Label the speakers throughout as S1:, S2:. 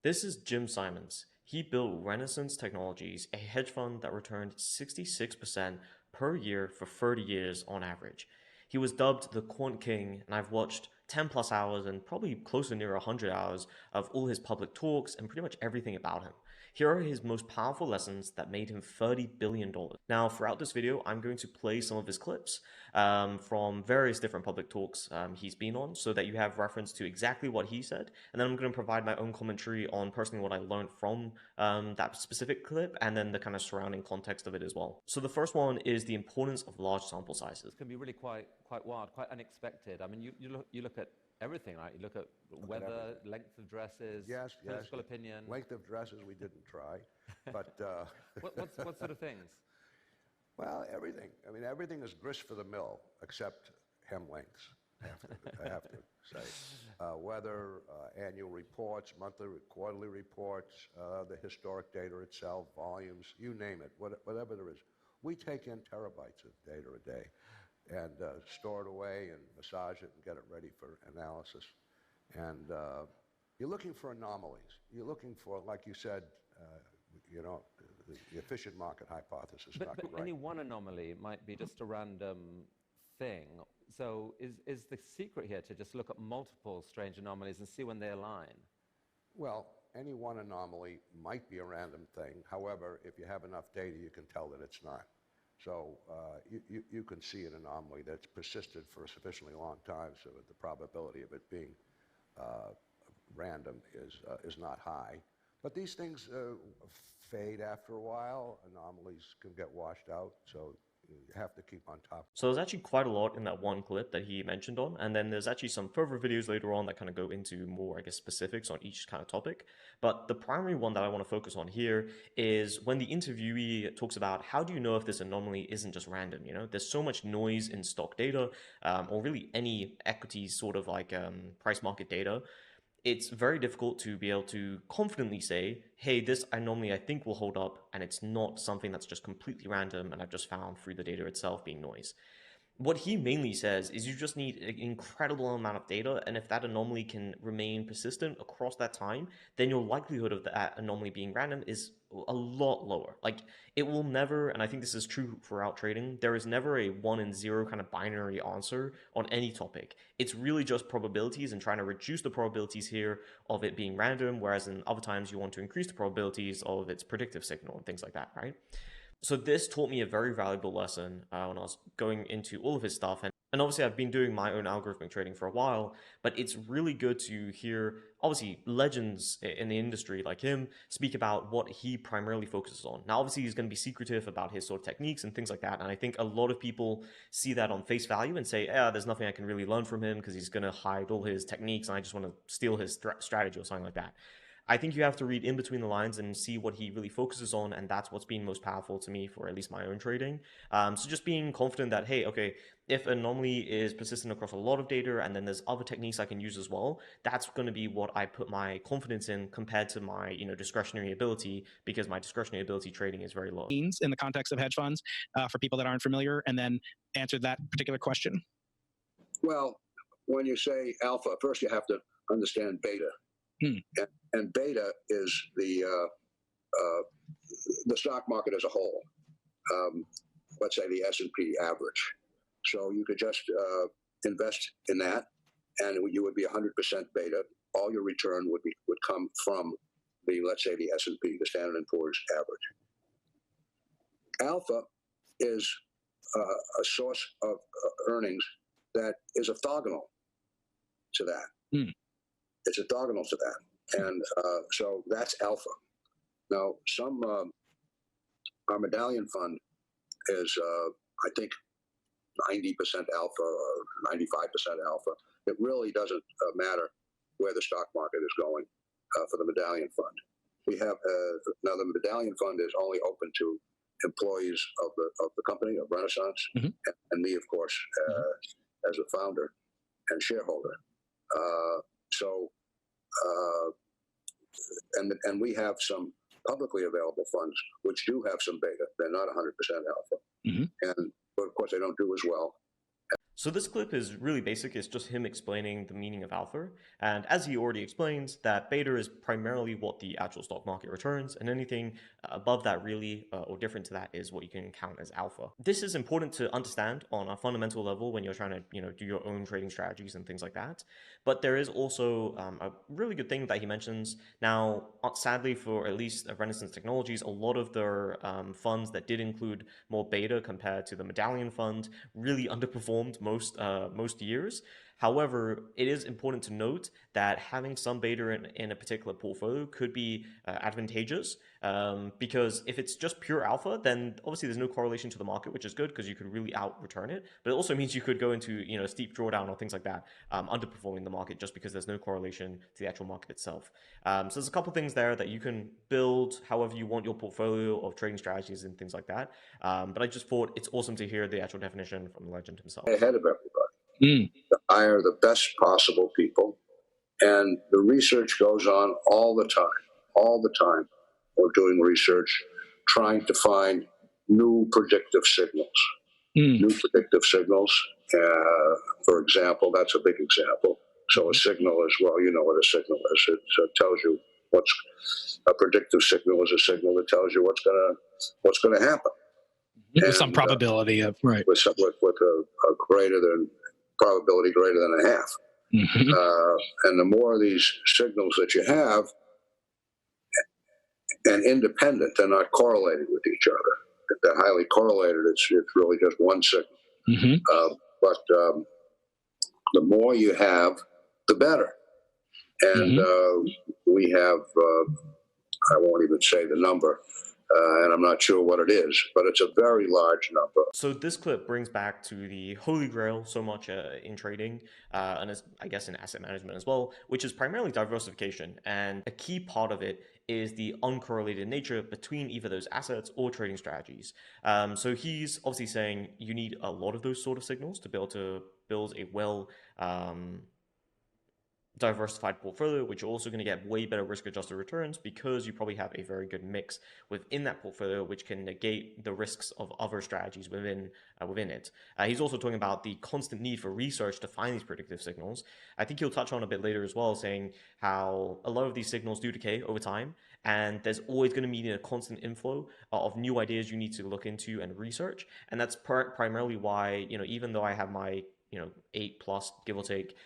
S1: This is Jim Simons. He built Renaissance Technologies, a hedge fund that returned 66% per year for 30 years on average. He was dubbed the Quant King, and I've watched 10 plus hours and probably close to near 100 hours of all his public talks and pretty much everything about him. Here are his most powerful lessons that made him $30 billion. Now, throughout this video, I'm going to play some of his clips from various different public talks he's been on so that you have reference to exactly what he said. And then I'm going to provide my own commentary on personally what I learned from that specific clip and then the kind of surrounding context of it as well. So the first one is the importance of large sample sizes.
S2: This can be really quite wild, quite unexpected. I mean, you look at everything, right? You look at weather, length of dresses, political opinion.
S3: Length of dresses we didn't try, but
S2: what sort of things?
S3: well, everything. I mean, everything is grist for the mill except hem lengths. I have to say, weather, annual reports, monthly, quarterly reports, the historic data itself, volumes, you name it, whatever there is. We take in terabytes of data a day and store it away and massage it and get it ready for analysis. And you're looking for anomalies. You're looking for, like you said, you know, the efficient market hypothesis.
S2: But any one anomaly might be just a random thing. So is the secret here to just look at multiple strange anomalies and see when they align?
S3: Well, any one anomaly might be a random thing. However, if you have enough data, you can tell that it's not. So you can see an anomaly that's persisted for a sufficiently long time so that the probability of it being random is not high. But these things fade after a while. Anomalies can get washed out, so you have to keep on top.
S1: So there's actually quite a lot in that one clip that he mentioned on, and then there's actually some further videos later on that kind of go into more, I guess, specifics on each kind of topic. But the primary one that I want to focus on here is when the interviewee talks about how do you know if this anomaly isn't just random, you know? There's so much noise in stock data, or really any equity sort of like price market data. It's very difficult to be able to confidently say, hey, this anomaly I think will hold up, and it's not something that's just completely random and I've just found through the data itself being noise. What he mainly says is you just need an incredible amount of data, and if that anomaly can remain persistent across that time, then your likelihood of that anomaly being random is a lot lower. Like, it will never, and I think this is true throughout trading, there is never a 1 and 0 kind of binary answer on any topic. It's really just probabilities and trying to reduce the probabilities here of it being random, whereas in other times you want to increase the probabilities of its predictive signal and things like that, right? So this taught me a very valuable lesson when I was going into all of his stuff. And obviously I've been doing my own algorithmic trading for a while, but it's really good to hear, obviously, legends in the industry like him speak about what he primarily focuses on. Now, obviously, he's going to be secretive about his sort of techniques and things like that. And I think a lot of people see that on face value and say, yeah, there's nothing I can really learn from him because he's going to hide all his techniques and I just want to steal his strategy or something like that. I think you have to read in between the lines and see what he really focuses on, and that's what's been most powerful to me for at least my own trading. So just being confident that, hey, okay, if an anomaly is persistent across a lot of data and then there's other techniques I can use as well, that's going to be what I put my confidence in compared to my discretionary ability, because my discretionary ability trading is very low.
S4: In the context of hedge funds for people that aren't familiar, and then answer that particular question?
S5: Well, when you say alpha, first you have to understand beta. And beta is the stock market as a whole. Let's say the S&P average. So you could just invest in that, and you would be 100% beta. All your return would come from let's say the S&P, the Standard and Poor's average. Alpha is a source of earnings that is orthogonal to that. It's orthogonal to that. And so that's alpha. Now, our medallion fund is, I think, 90% alpha or 95% alpha. It really doesn't matter where the stock market is going for the medallion fund. We have, now the medallion fund is only open to employees of the company, of Renaissance, and me, of course, as a founder and shareholder. And we have some publicly available funds which do have some beta. They're not 100% alpha, but of course they don't do as well.
S1: So this clip is really basic. It's just him explaining the meaning of alpha. And as he already explains, that beta is primarily what the actual stock market returns, and anything above that really, or different to that, is what you can count as alpha. This is important to understand on a fundamental level when you're trying to, do your own trading strategies and things like that. But there is also a really good thing that he mentions. Now, sadly for at least Renaissance Technologies, a lot of their funds that did include more beta compared to the Medallion Fund really underperformed most years. However, it is important to note that having some beta in a particular portfolio could be advantageous, because if it's just pure alpha, then obviously there's no correlation to the market, which is good because you could really out return it. But it also means you could go into a steep drawdown or things like that, underperforming the market just because there's no correlation to the actual market itself. So there's a couple things there that you can build however you want your portfolio of trading strategies and things like that. But I just thought it's awesome to hear the actual definition from the legend himself.
S5: Ahead of everybody, to hire the best possible people. And the research goes on all the time. We're doing research, trying to find new predictive signals. New predictive signals, for example, that's a big example. So a signal is, well, you know what a signal is. It tells you a predictive signal is a signal that tells you what's going to happen.
S4: With some probability of, right.
S5: With a probability greater than a half. And the more of these signals that you have, and independent, they're not correlated with each other. If they're highly correlated, it's really just one signal. But the more you have, the better. And we have, I won't even say the number, and I'm not sure what it is, but it's a very large number.
S1: So this clip brings back to the holy grail so much in trading, and I guess in asset management as well, which is primarily diversification. And a key part of it is the uncorrelated nature between either those assets or trading strategies. So he's obviously saying you need a lot of those sort of signals to be able to build a well diversified portfolio, which you're also going to get way better risk-adjusted returns because you probably have a very good mix within that portfolio, which can negate the risks of other strategies within it. He's also talking about the constant need for research to find these predictive signals. I think he'll touch on a bit later as well, saying how a lot of these signals do decay over time, and there's always going to be a constant inflow of new ideas you need to look into and research. And that's primarily why, even though I have my 8+, give or take,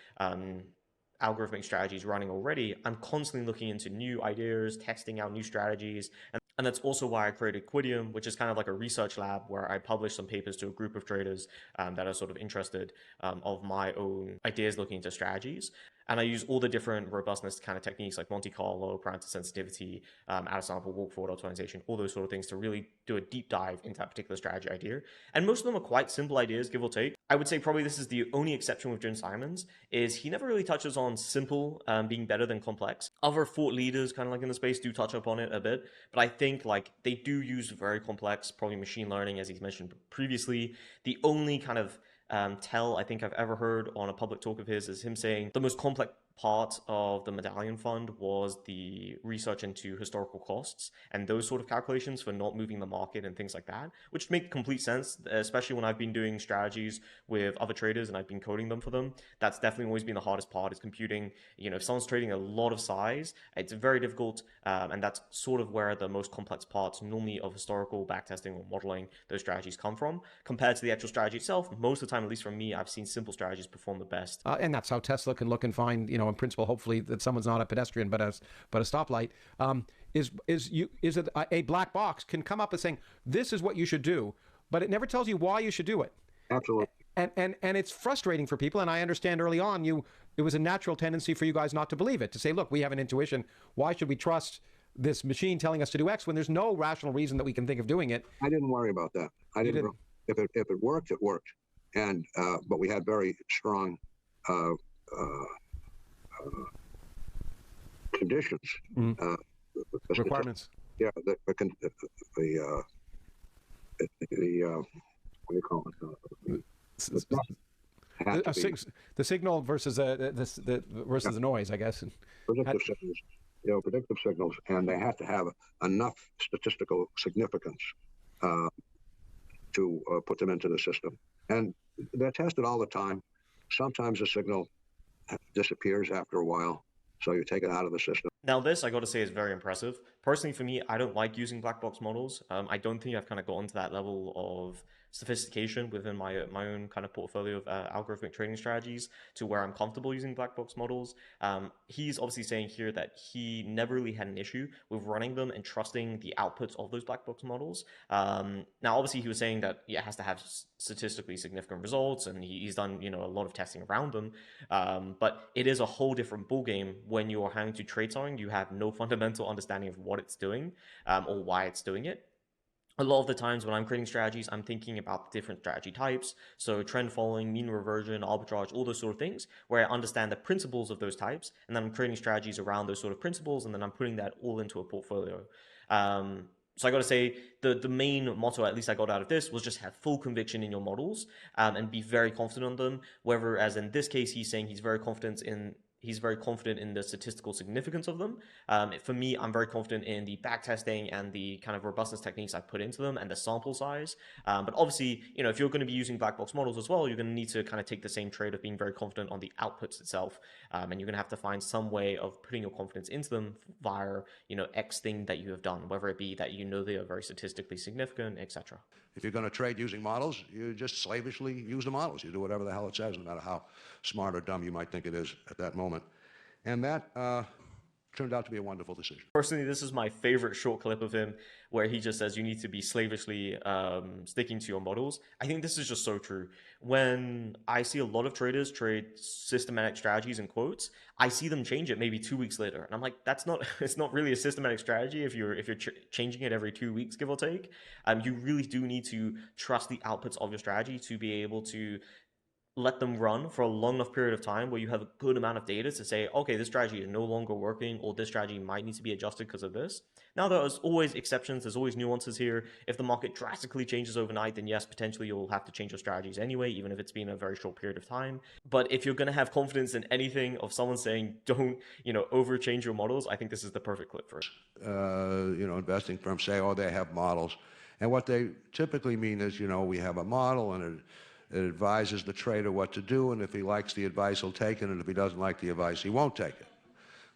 S1: algorithmic strategies running already, I'm constantly looking into new ideas, testing out new strategies. And that's also why I created Quidium, which is kind of like a research lab where I publish some papers to a group of traders that are sort of interested of my own ideas looking into strategies. And I use all the different robustness kind of techniques like Monte Carlo, parameter sensitivity, out of sample, walk forward optimization, all those sort of things to really do a deep dive into that particular strategy idea. And most of them are quite simple ideas, give or take. I would say probably this is the only exception with Jim Simons, is he never really touches on simple being better than complex. Other thought leaders kind of like in the space do touch upon it a bit, but I think like they do use very complex, probably machine learning, as he's mentioned previously. The only kind of tell I think I've ever heard on a public talk of his is him saying the most complex part of the Medallion Fund was the research into historical costs and those sort of calculations for not moving the market and things like that, which make complete sense, especially when I've been doing strategies with other traders and I've been coding them for them. That's definitely always been the hardest part, is computing. If someone's trading a lot of size, it's very difficult, and that's sort of where the most complex parts normally of historical backtesting or modeling those strategies come from. Compared to the actual strategy itself, most of the time, at least for me, I've seen simple strategies perform the best.
S6: And that's how Tesla can look and find, in principle, hopefully that someone's not a pedestrian but a stoplight. Is it a black box can come up as saying this is what you should do, but it never tells you why you should do it.
S5: Absolutely.
S6: And it's frustrating for people. And I understand early on it was a natural tendency for you guys not to believe it, to say, look, we have an intuition. Why should we trust this machine telling us to do X when there's no rational reason that we can think of doing it?
S5: I didn't worry about that. I didn't. If it worked, it worked. And but we had very strong conditions,
S6: requirements.
S5: Yeah, the what do you call it?
S6: The signal versus the noise, I guess.
S5: Predictive signals, predictive signals, and they have to have enough statistical significance to put them into the system. And they're tested all the time. Sometimes the signal disappears after a while, so you take it out of the system.
S1: Now, this I got to say is very impressive. Personally, for me, I don't like using black box models. I don't think I've kind of gotten to that level of sophistication within my own kind of portfolio of algorithmic trading strategies to where I'm comfortable using black box models. He's obviously saying here that he never really had an issue with running them and trusting the outputs of those black box models. Now, obviously, he was saying that it has to have statistically significant results, and he's done a lot of testing around them. But it is a whole different ballgame when you are having to trade something you have no fundamental understanding of what it's doing or why it's doing it. A lot of the times when I'm creating strategies, I'm thinking about the different strategy types. So trend following, mean reversion, arbitrage, all those sort of things, where I understand the principles of those types, and then I'm creating strategies around those sort of principles, and then I'm putting that all into a portfolio. So I got to say, the main motto, at least I got out of this, was just have full conviction in your models and be very confident on them. Whether, as in this case, he's saying he's very confident in the statistical significance of them. For me, I'm very confident in the backtesting and the kind of robustness techniques I put into them and the sample size. But obviously, if you're going to be using black box models as well, you're going to need to kind of take the same trade of being very confident on the outputs itself. And you're going to have to find some way of putting your confidence into them via, X thing that you have done, whether it be that they are very statistically significant, etc.
S3: If you're going to trade using models, you just slavishly use the models. You do whatever the hell it says, no matter how smart or dumb you might think it is at that moment. And that turned out to be a wonderful decision.
S1: Personally, this is my favorite short clip of him where he just says you need to be slavishly sticking to your models. I think this is just so true. When I see a lot of traders trade systematic strategies in quotes, I see them change it maybe 2 weeks later. And I'm like, it's not really a systematic strategy if you're changing it every 2 weeks, give or take. You really do need to trust the outputs of your strategy to be able to let them run for a long enough period of time where you have a good amount of data to say, okay, this strategy is no longer working, or this strategy might need to be adjusted because of this. Now, there's always exceptions, there's always nuances here. If the market drastically changes overnight, then yes, potentially you'll have to change your strategies anyway, even if it's been a very short period of time. But if you're going to have confidence in anything of someone saying, don't, overchange your models, I think this is the perfect clip for it.
S3: Investing firms say, oh, they have models. And what they typically mean is, we have a model and it advises the trader what to do, and if he likes the advice, he'll take it, and if he doesn't like the advice, he won't take it.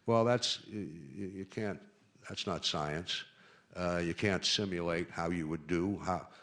S3: Well, you can't, that's not science. You can't simulate how you would do.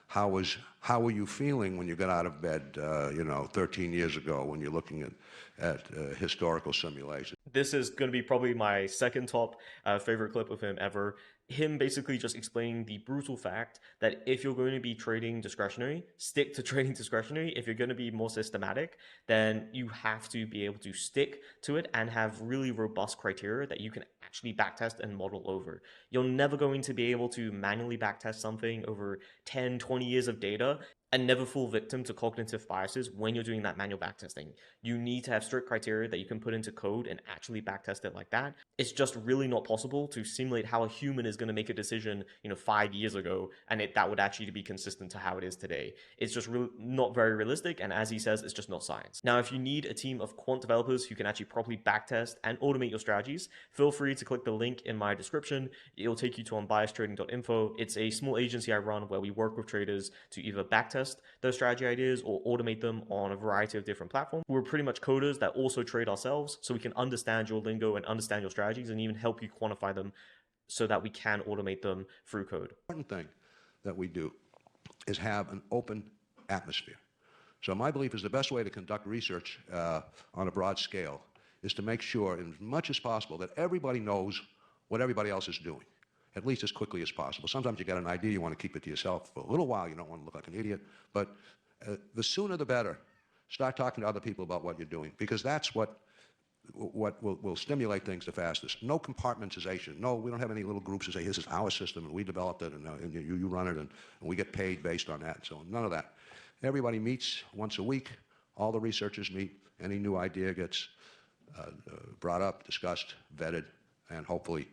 S3: How were you feeling when you got out of bed, 13 years ago when you're looking at historical simulation?
S1: This is going to be probably my second top favorite clip of him ever. Him basically just explaining the brutal fact that if you're going to be trading discretionary, stick to trading discretionary. If you're going to be more systematic, then you have to be able to stick to it and have really robust criteria that you can actually backtest and model over. You're never going to be able to manually backtest something over 10, 20 years of data and never fall victim to cognitive biases when you're doing that manual backtesting. You need to have strict criteria that you can put into code and actually backtest it like that. It's just really not possible to simulate how a human is going to make a decision, 5 years ago, and that would actually be consistent to how it is today. It's just not very realistic, and as he says, it's just not science. Now, if you need a team of quant developers who can actually properly backtest and automate your strategies, feel free to click the link in my description. It'll take you to unbiasedtrading.info. It's a small agency I run where we work with traders to either backtest those strategy ideas or automate them on a variety of different platforms. We're pretty much coders that also trade ourselves, so we can understand your lingo and understand your strategies and even help you quantify them so that we can automate them through code.
S3: The important thing that we do is have an open atmosphere. So my belief is the best way to conduct research on a broad scale is to make sure, as much as possible, that everybody knows what everybody else is doing, at least as quickly as possible. Sometimes you get an idea, you want to keep it to yourself for a little while, you don't want to look like an idiot, but the sooner the better. Start talking to other people about what you're doing, because that's what will stimulate things the fastest. No compartmentalization. No, we don't have any little groups that say, this is our system, and we developed it, and you run it, and we get paid based on that. So none of that. Everybody meets once a week. All the researchers meet. Any new idea gets brought up, discussed, vetted, and hopefully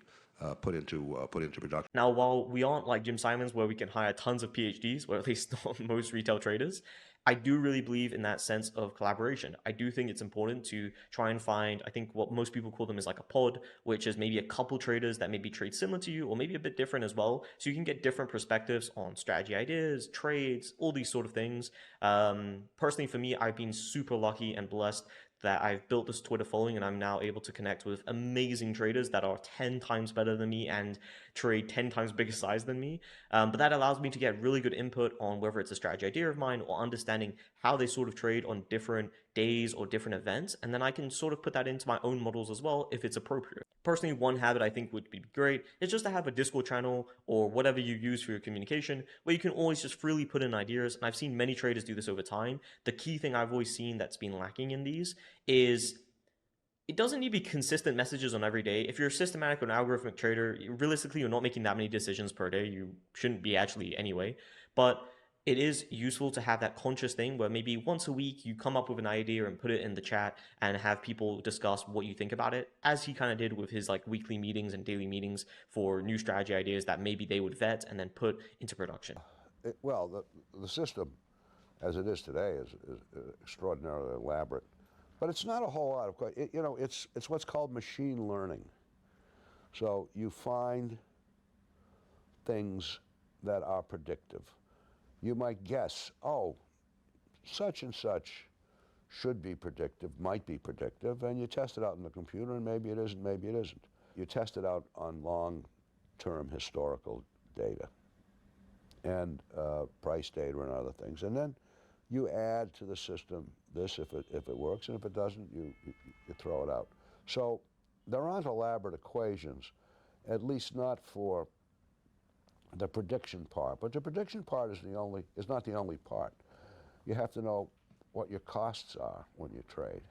S3: put into production.
S1: Now, while we aren't like Jim Simons, where we can hire tons of PhDs, or at least not most retail traders, I do really believe in that sense of collaboration. I do think it's important to try and find, I think what most people call them is like a pod, which is maybe a couple traders that maybe trade similar to you or maybe a bit different as well. So you can get different perspectives on strategy ideas, trades, all these sort of things. Personally, for me, I've been super lucky and blessed that I've built this Twitter following and I'm now able to connect with amazing traders that are 10 times better than me and trade 10 times bigger size than me. But that allows me to get really good input on whether it's a strategy idea of mine or understanding how they sort of trade on different days or different events. And then I can sort of put that into my own models as well if it's appropriate. Personally, one habit I think would be great is just to have a Discord channel or whatever you use for your communication where you can always just freely put in ideas. And I've seen many traders do this over time. The key thing I've always seen that's been lacking in these is it doesn't need to be consistent messages on every day. If you're a systematic or an algorithmic trader, realistically, you're not making that many decisions per day. You shouldn't be actually anyway. But it is useful to have that conscious thing where maybe once a week you come up with an idea and put it in the chat and have people discuss what you think about it, as he kind of did with his like weekly meetings and daily meetings for new strategy ideas that maybe they would vet and then put into production.
S3: Well, the system as it is today is extraordinarily elaborate. But it's not a whole lot of, it's what's called machine learning. So you find things that are predictive. You might guess, oh, such and such should be predictive, might be predictive, and you test it out in the computer, and maybe it isn't, maybe it isn't. You test it out on long-term historical data and price data and other things, and then you add to the system this if it works, and if it doesn't, you throw it out. So there aren't elaborate equations, at least not for the prediction part. But the prediction part is not the only part. You have to know what your costs are when you trade.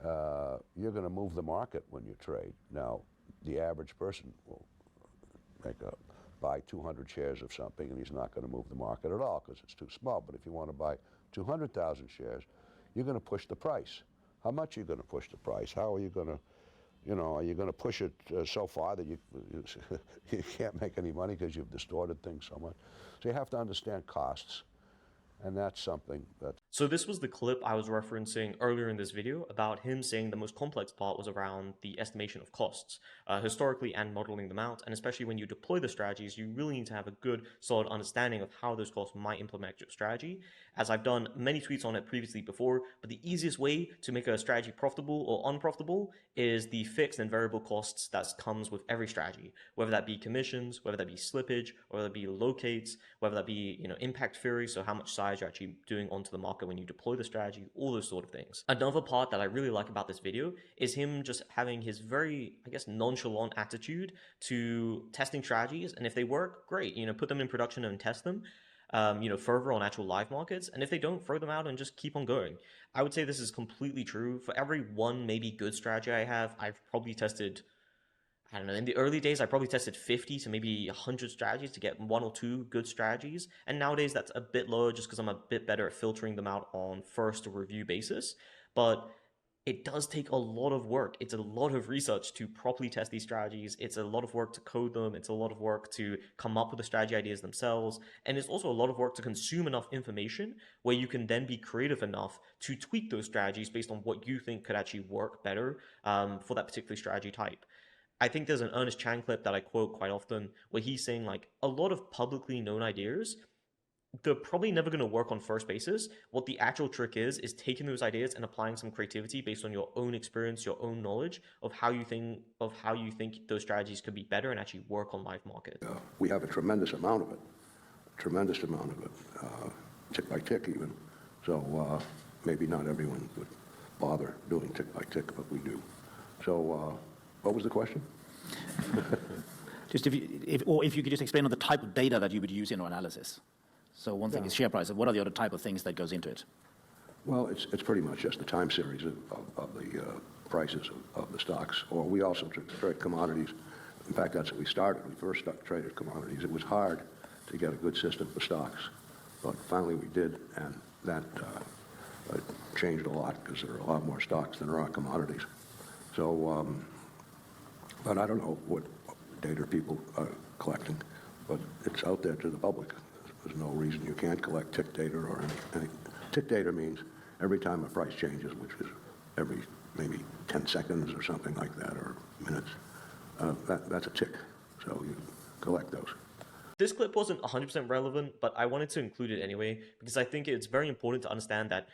S3: You're going to move the market when you trade. Now, the average person will buy 200 shares of something, and he's not going to move the market at all because it's too small. But if you want to buy 200,000 shares, you're going to push the price. How much are you going to push the price? How are you going to, are you going to push it so far that you can't make any money because you've distorted things so much? So you have to understand costs, and that's something that...
S1: So this was the clip I was referencing earlier in this video about him saying the most complex part was around the estimation of costs, historically and modeling them out. And especially when you deploy the strategies, you really need to have a good, solid understanding of how those costs might implement your strategy. As I've done many tweets on it previously before, but the easiest way to make a strategy profitable or unprofitable is the fixed and variable costs that comes with every strategy, whether that be commissions, whether that be slippage, whether that be locates, whether that be impact theory, so how much size you're actually doing onto the market when you deploy the strategy, all those sort of things. Another part that I really like about this video is him just having his very, nonchalant attitude to testing strategies, and if they work, great, put them in production and test them. Further on actual live markets, and if they don't, throw them out and just keep on going. I would say this is completely true. For every one maybe good strategy I have, I've probably tested, I don't know, in the early days, I probably tested 50 to maybe 100 strategies to get one or two good strategies. And nowadays that's a bit lower just because I'm a bit better at filtering them out on first review basis. But it does take a lot of work. It's a lot of research to properly test these strategies. It's a lot of work to code them. It's a lot of work to come up with the strategy ideas themselves. And it's also a lot of work to consume enough information where you can then be creative enough to tweak those strategies based on what you think could actually work better for that particular strategy type. I think there's an Ernest Chan clip that I quote quite often where he's saying a lot of publicly known ideas, they're probably never going to work on first basis. What the actual trick is taking those ideas and applying some creativity based on your own experience, your own knowledge of how you think those strategies could be better and actually work on live market.
S3: We have a tremendous amount of it, tick by tick even. So maybe not everyone would bother doing tick by tick, but we do. So what was the question?
S7: Just if you could just explain on the type of data that you would use in your analysis. So one thing is share price. What are the other type of things that goes into it?
S3: Well, it's pretty much just the time series of the prices of the stocks. Or we also trade commodities. In fact, that's what we started. We first traded commodities. It was hard to get a good system for stocks, but finally we did, and that changed a lot because there are a lot more stocks than there are commodities. So, but I don't know what data people are collecting, but it's out there to the public. There's no reason you can't collect tick data or any Tick data means every time a price changes, which is every maybe 10 seconds or something like that, or minutes, that's a tick. So you collect those.
S1: This clip wasn't 100% relevant, but I wanted to include it anyway, because I think it's very important to understand that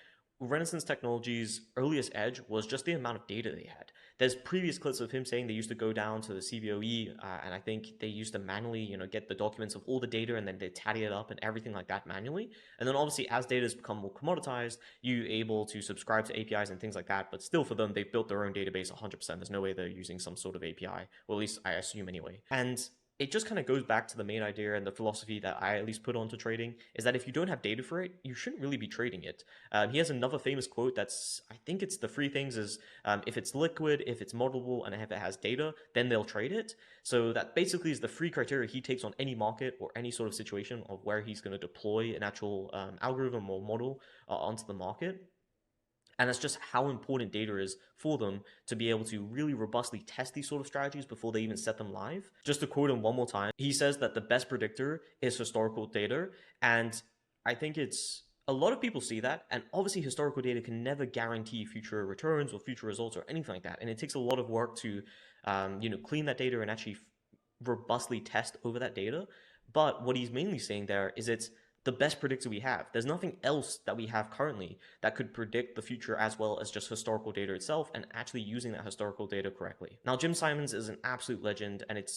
S1: Renaissance Technologies' earliest edge was just the amount of data they had. There's previous clips of him saying they used to go down to the CVOE, and I think they used to manually, get the documents of all the data, and then they tally it up and everything like that manually. And then obviously, as data has become more commoditized, you're able to subscribe to APIs and things like that. But still, for them, they've built their own database 100%. There's no way they're using some sort of API, or at least I assume anyway. And it just kind of goes back to the main idea and the philosophy that I at least put onto trading, is that if you don't have data for it, you shouldn't really be trading it. He has another famous quote that's, I think it's the three things is, if it's liquid, if it's modelable, and if it has data, then they'll trade it. So that basically is the three criteria he takes on any market or any sort of situation of where he's going to deploy an actual algorithm or model onto the market. And that's just how important data is for them to be able to really robustly test these sort of strategies before they even set them live. Just to quote him one more time, he says that the best predictor is historical data. And I think it's a lot of people see that. And obviously, historical data can never guarantee future returns or future results or anything like that. And it takes a lot of work to, clean that data and actually robustly test over that data. But what he's mainly saying there is it's the best predictor we have. There's nothing else that we have currently that could predict the future as well as just historical data itself and actually using that historical data correctly. Now, Jim Simons is an absolute legend, and it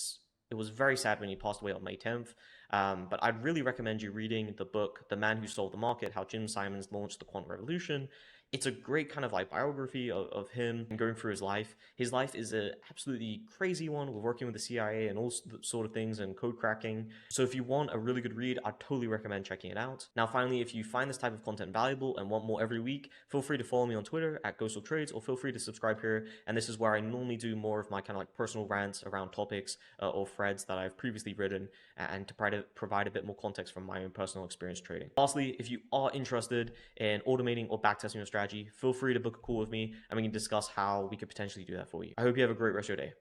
S1: was very sad when he passed away on May 10th. But I'd really recommend you reading the book, The Man Who Sold the Market, How Jim Simons Launched the Quantum Revolution. It's a great kind of like biography of him and going through his life. His life is an absolutely crazy one. We're working with the CIA and all sort of things and code cracking. So if you want a really good read, I'd totally recommend checking it out. Now, finally, if you find this type of content valuable and want more every week, feel free to follow me on Twitter at @GhostLookTrades, or feel free to subscribe here. And this is where I normally do more of my kind of like personal rants around topics or threads that I've previously written, and to provide a bit more context from my own personal experience trading. Lastly, if you are interested in automating or backtesting your strategy, feel free to book a call with me and we can discuss how we could potentially do that for you. I hope you have a great rest of your day.